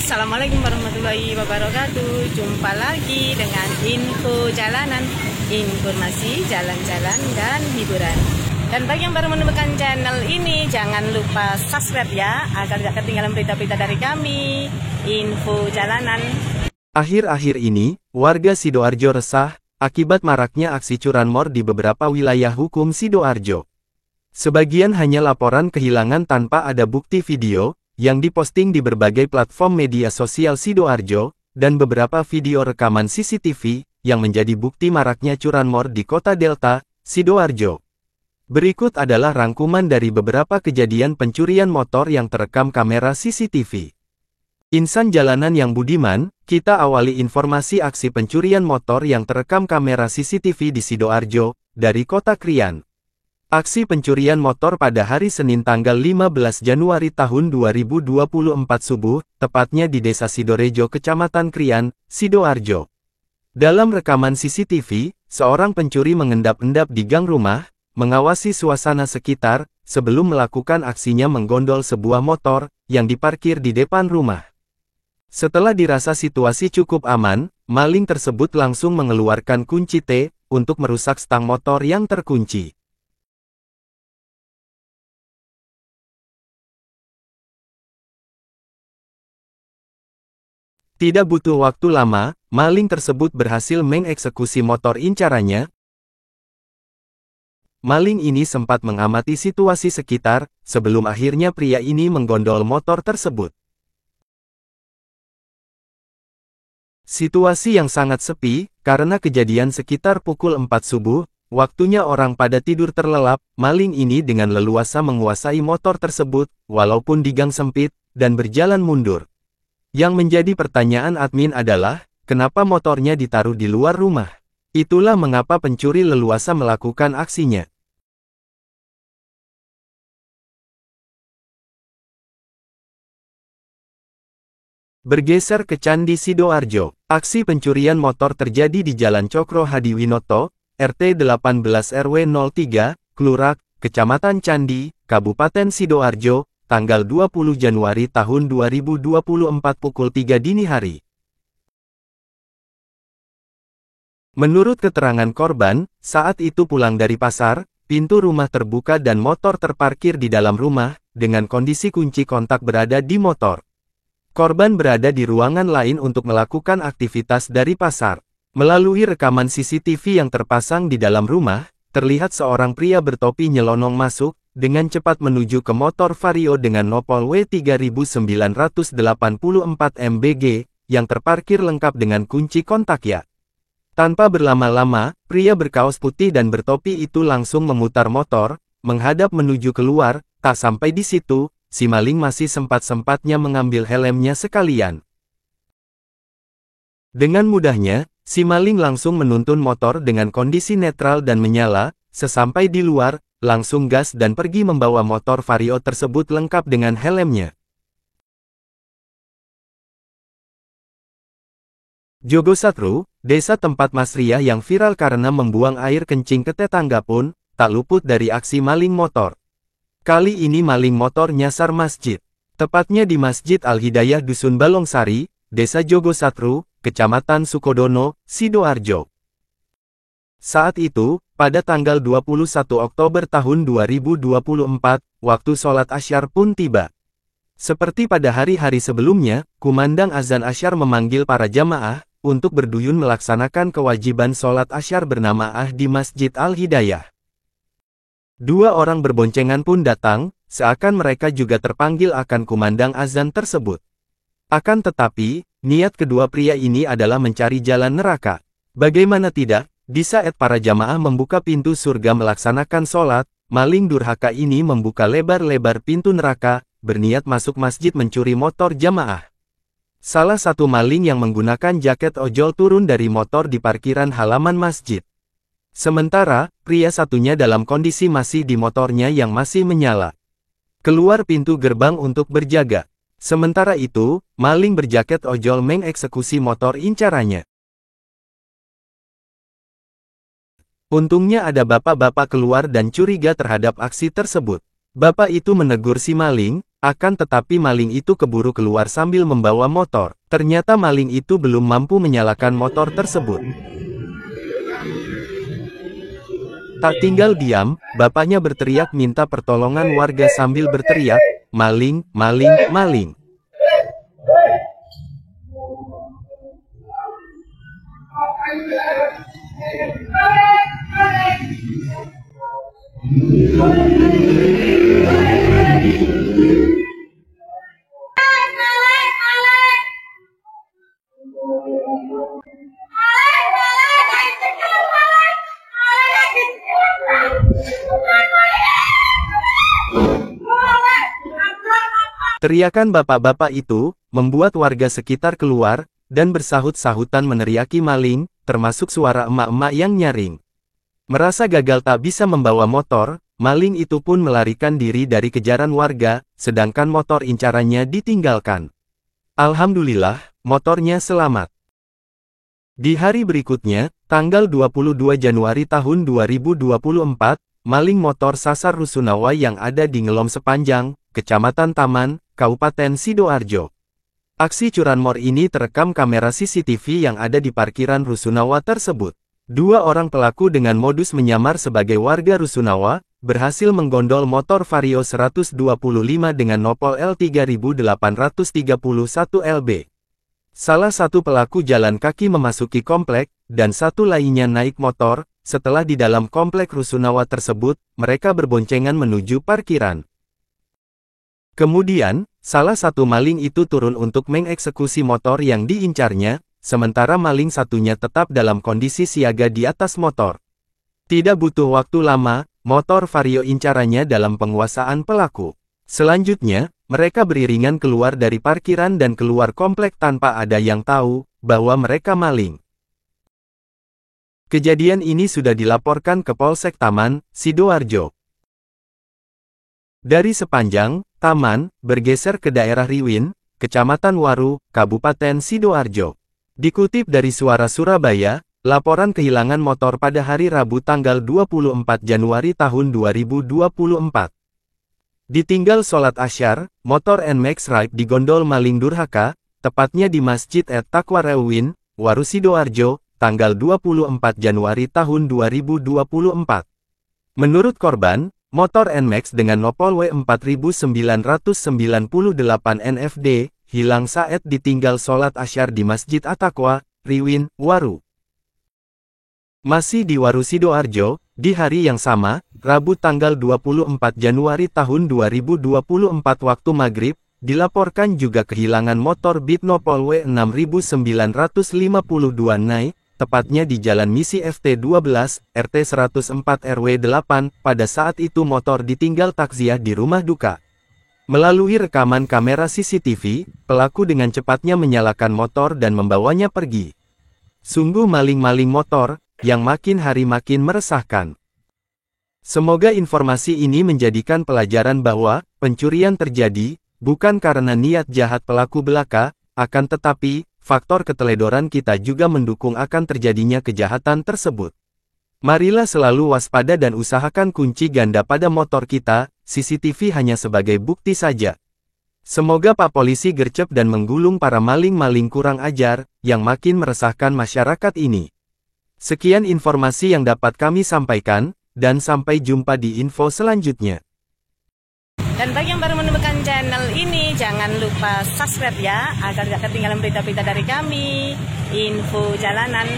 Assalamualaikum warahmatullahi wabarakatuh. Jumpa lagi dengan info jalanan, informasi jalan-jalan dan hiburan. Dan bagi yang baru menemukan channel ini, jangan lupa subscribe ya, agar tidak ketinggalan berita-berita dari kami, info jalanan. Akhir-akhir ini, warga Sidoarjo resah akibat maraknya aksi curanmor di beberapa wilayah hukum Sidoarjo. Sebagian hanya laporan kehilangan tanpa ada bukti video yang diposting di berbagai platform media sosial Sidoarjo, dan beberapa video rekaman CCTV yang menjadi bukti maraknya curanmor di Kota Delta, Sidoarjo. Berikut adalah rangkuman dari beberapa kejadian pencurian motor yang terekam kamera CCTV. Insan jalanan yang budiman, kita awali informasi aksi pencurian motor yang terekam kamera CCTV di Sidoarjo, dari Kota Krian. Aksi pencurian motor pada hari Senin tanggal 15 Januari tahun 2024 subuh, tepatnya di Desa Sidorejo Kecamatan Krian, Sidoarjo. Dalam rekaman CCTV, seorang pencuri mengendap-endap di gang rumah, mengawasi suasana sekitar, sebelum melakukan aksinya menggondol sebuah motor, yang diparkir di depan rumah. Setelah dirasa situasi cukup aman, maling tersebut langsung mengeluarkan kunci T, untuk merusak stang motor yang terkunci. Tidak butuh waktu lama, maling tersebut berhasil mengeksekusi motor incarannya. Maling ini sempat mengamati situasi sekitar, sebelum akhirnya pria ini menggondol motor tersebut. Situasi yang sangat sepi, karena kejadian sekitar pukul 4 subuh, waktunya orang pada tidur terlelap, maling ini dengan leluasa menguasai motor tersebut, walaupun di gang sempit, dan berjalan mundur. Yang menjadi pertanyaan admin adalah, kenapa motornya ditaruh di luar rumah? Itulah mengapa pencuri leluasa melakukan aksinya. Bergeser ke Candi Sidoarjo, aksi pencurian motor terjadi di Jalan Cokro Hadiwinoto, RT 18 RW 03, Klurak, Kecamatan Candi, Kabupaten Sidoarjo, tanggal 20 Januari tahun 2024 pukul 3 dini hari. Menurut keterangan korban, saat itu pulang dari pasar, pintu rumah terbuka dan motor terparkir di dalam rumah, dengan kondisi kunci kontak berada di motor. Korban berada di ruangan lain untuk melakukan aktivitas dari pasar. Melalui rekaman CCTV yang terpasang di dalam rumah, terlihat seorang pria bertopi nyelonong masuk, dengan cepat menuju ke motor Vario dengan nopol W3984 MBG, yang terparkir lengkap dengan kunci kontak ya. Tanpa berlama-lama, pria berkaos putih dan bertopi itu langsung memutar motor, menghadap menuju keluar. Tak sampai di situ, si maling masih sempat-sempatnya mengambil helmnya sekalian. Dengan mudahnya, si maling langsung menuntun motor dengan kondisi netral dan menyala. Sesampai di luar, langsung gas dan pergi membawa motor Vario tersebut lengkap dengan helmnya. Jogosatru, desa tempat Mas Riah yang viral karena membuang air kencing ke tetangga pun, tak luput dari aksi maling motor. Kali ini maling motor nyasar masjid. Tepatnya di Masjid Al-Hidayah Dusun Balongsari, Desa Jogosatru, Kecamatan Sukodono, Sidoarjo. Saat itu, pada tanggal 21 Oktober tahun 2024, waktu sholat Asyar pun tiba. Seperti pada hari-hari sebelumnya, kumandang azan Asyar memanggil para jamaah, untuk berduyun melaksanakan kewajiban sholat Asyar berjamaah di Masjid Al-Hidayah. Dua orang berboncengan pun datang, seakan mereka juga terpanggil akan kumandang azan tersebut. Akan tetapi, niat kedua pria ini adalah mencari jalan neraka. Bagaimana tidak? Di saat para jamaah membuka pintu surga melaksanakan sholat, maling durhaka ini membuka lebar-lebar pintu neraka, berniat masuk masjid mencuri motor jamaah. Salah satu maling yang menggunakan jaket ojol turun dari motor di parkiran halaman masjid. Sementara, pria satunya dalam kondisi masih di motornya yang masih menyala. Keluar pintu gerbang untuk berjaga. Sementara itu, maling berjaket ojol mengeksekusi motor incarannya. Untungnya ada bapak-bapak keluar dan curiga terhadap aksi tersebut. Bapak itu menegur si maling, Akan tetapi maling itu keburu keluar sambil membawa motor. Ternyata maling itu belum mampu menyalakan motor tersebut. Tak tinggal diam, bapaknya berteriak minta pertolongan warga sambil berteriak, "Maling, maling, maling." Teriakan bapak-bapak itu membuat warga sekitar keluar dan bersahut-sahutan meneriaki maling, termasuk suara emak-emak yang nyaring. Merasa gagal tak bisa membawa motor, maling itu pun melarikan diri dari kejaran warga, sedangkan motor incarannya ditinggalkan. Alhamdulillah, motornya selamat. Di hari berikutnya, tanggal 22 Januari tahun 2024, maling motor sasar rusunawa yang ada di Ngelom Sepanjang, Kecamatan Taman, Kabupaten Sidoarjo. Aksi curanmor ini terekam kamera CCTV yang ada di parkiran rusunawa tersebut. Dua orang pelaku dengan modus menyamar sebagai warga rusunawa, berhasil menggondol motor Vario 125 dengan nopol L3831 LB. Salah satu pelaku jalan kaki memasuki komplek, dan satu lainnya naik motor. Setelah di dalam komplek rusunawa tersebut, mereka berboncengan menuju parkiran. Kemudian, salah satu maling itu turun untuk mengeksekusi motor yang diincarnya, sementara maling satunya tetap dalam kondisi siaga di atas motor. Tidak butuh waktu lama, motor Vario incarannya dalam penguasaan pelaku. Selanjutnya, mereka beriringan keluar dari parkiran dan keluar komplek tanpa ada yang tahu bahwa mereka maling. Kejadian ini sudah dilaporkan ke Polsek Taman, Sidoarjo. Dari Sepanjang, Taman, bergeser ke daerah Riwin, Kecamatan Waru, Kabupaten Sidoarjo. Dikutip dari Suara Surabaya, laporan kehilangan motor pada hari Rabu tanggal 24 Januari tahun 2024. Ditinggal sholat Asyar, motor NMAX Ride digondol maling durhaka, tepatnya di Masjid Taqwa Riwin, Waru Sidoarjo, tanggal 24 Januari tahun 2024. Menurut korban, motor NMAX dengan nopol W4998 NFD, hilang saat ditinggal sholat Asyar di Masjid At-Taqwa, Riwin, Waru. Masih di Waru Sidoarjo, di hari yang sama, Rabu tanggal 24 Januari tahun 2024 waktu maghrib, dilaporkan juga kehilangan motor Beat nopol W6952 NAI, tepatnya di Jalan Misi FT12, RT 104 RW 8, pada saat itu motor ditinggal takziah di rumah duka. Melalui rekaman kamera CCTV, pelaku dengan cepatnya menyalakan motor dan membawanya pergi. Sungguh maling-maling motor, yang makin hari makin meresahkan. Semoga informasi ini menjadikan pelajaran bahwa, pencurian terjadi, bukan karena niat jahat pelaku belaka, akan tetapi, faktor keteledoran kita juga mendukung akan terjadinya kejahatan tersebut. Marilah selalu waspada dan usahakan kunci ganda pada motor kita, CCTV hanya sebagai bukti saja. Semoga Pak Polisi gercep dan menggulung para maling-maling kurang ajar, yang makin meresahkan masyarakat ini. Sekian informasi yang dapat kami sampaikan, dan sampai jumpa di info selanjutnya. Dan bagi yang baru menemukan channel ini, jangan lupa subscribe ya, agar tidak ketinggalan berita-berita dari kami, info jalanan.